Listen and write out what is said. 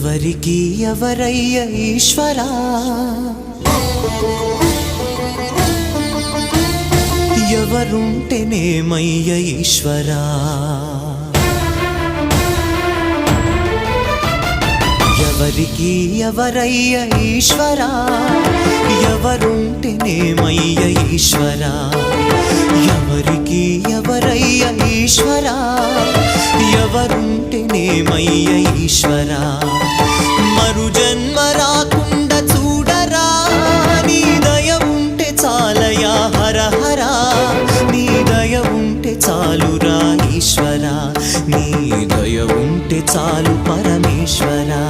ఎవరికి ఎవరయ్య ఈశ్వరా ఎవరుంటేనేమయ్య ఈశ్వరా ఎవరికి ఎవరయ్య ఈశ్వరా ఎవరుంటేనేమయ్య ఈశ్వరా ఎవరికి ఎవరయ్య ఈశ్వరా ఎవరుంటేనేమయ్య ఈశ్వరా మరు జన్మ రాకుండా చూడరా నీ దయ ఉంటే చాలయా హర హర నీ దయ ఉంటే చాలురా ఈశ్వరా నీ దయ ఉంటే చాలు పరమేశ్వరా